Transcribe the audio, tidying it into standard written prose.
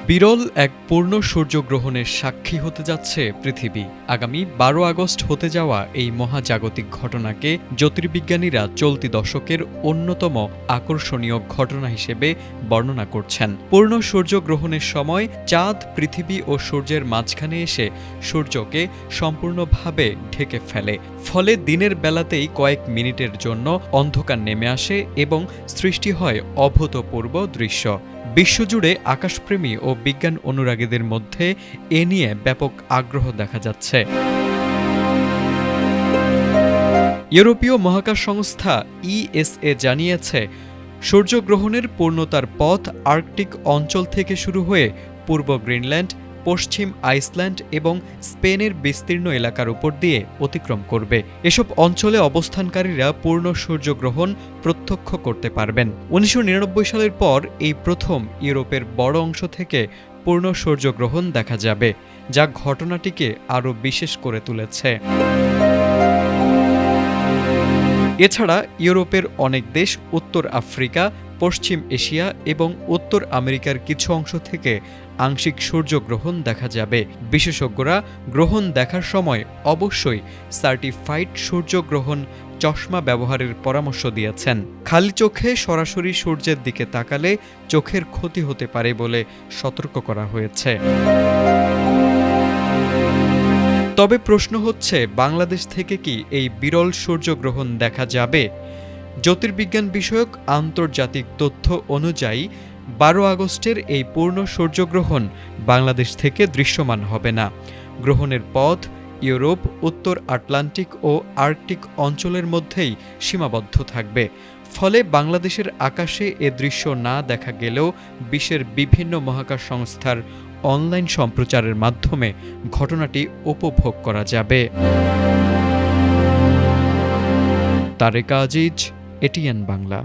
বিরল এক পূর্ণ সূর্যগ্রহণের সাক্ষী হতে যাচ্ছে পৃথিবী। আগামী ১২ আগস্ট হতে যাওয়া এই মহাজাগতিক ঘটনাকে জ্যোতির্বিজ্ঞানীরা চলতি দশকের অন্যতম আকর্ষণীয় ঘটনা হিসেবে বর্ণনা করছেন। পূর্ণ সূর্যগ্রহণের সময় চাঁদ পৃথিবী ও সূর্যের মাঝখানে এসে সূর্যকে সম্পূর্ণভাবে ঢেকে ফেলে। ফলে দিনের বেলাতেই কয়েক মিনিটের জন্য অন্ধকার নেমে আসে এবং সৃষ্টি হয় অভূতপূর্ব দৃশ্য। বিশ্বজুড়ে আকাশপ্রেমী ও বিজ্ঞান অনুরাগীদের মধ্যে এ নিয়ে ব্যাপক আগ্রহ দেখা যাচ্ছে। ইউরোপীয় মহাকাশ সংস্থা ইএসএ জানিয়েছে, সূর্যগ্রহণের পূর্ণতার পথ আর্কটিক অঞ্চল থেকে শুরু হয়ে পূর্ব গ্রিনল্যান্ড, পশ্চিম আইসল্যান্ড এবং স্পেনের বিস্তীর্ণ এলাকার উপর দিয়ে অতিক্রম করবে। এসব অঞ্চলে অবস্থানকারীরা পূর্ণ সূর্যগ্রহণ প্রত্যক্ষ করতে পারবেন। ১৯৯৯ সালের পর এই প্রথম ইউরোপের বড় অংশ থেকে পূর্ণ সূর্যগ্রহণ দেখা যাবে, যা ঘটনাটিকে আরও বিশেষ করে তুলেছে। এছাড়া ইউরোপের অনেক দেশ, উত্তর আফ্রিকা, পশ্চিম এশিয়া এবং উত্তর আমেরিকার কিছু অংশ থেকে আংশিক সূর্যগ্রহণ দেখা যাবে। বিশেষজ্ঞরা গ্রহণ দেখার সময় অবশ্যই সার্টিফাইড সূর্যগ্রহণ চশমা ব্যবহারের পরামর্শ দিয়েছেন। খালি চোখে সরাসরি সূর্যের দিকে তাকালে চোখের ক্ষতি হতে পারে বলে সতর্ক করা হয়েছে। তবে প্রশ্ন হচ্ছে, বাংলাদেশ থেকে কি এই বিরল সূর্যগ্রহণ দেখা যাবে? জ্যোতির্বিজ্ঞান বিষয়ক আন্তর্জাতিক তথ্য অনুযায়ী ১২ আগস্টের এই পূর্ণ সূর্যগ্রহণ বাংলাদেশ থেকে দৃশ্যমান হবে না। গ্রহণের পথ ইউরোপ, উত্তর আটলান্টিক ও আর্কটিক অঞ্চলের মধ্যেই সীমাবদ্ধ থাকবে। ফলে বাংলাদেশের আকাশে এ দৃশ্য না দেখা গেলেও বিশ্বের বিভিন্ন মহাকাশ সংস্থার অনলাইন সম্প্রচারের মাধ্যমে ঘটনাটি উপভোগ করা যাবে। তারেক আজিজ, এটিএন বাংলা।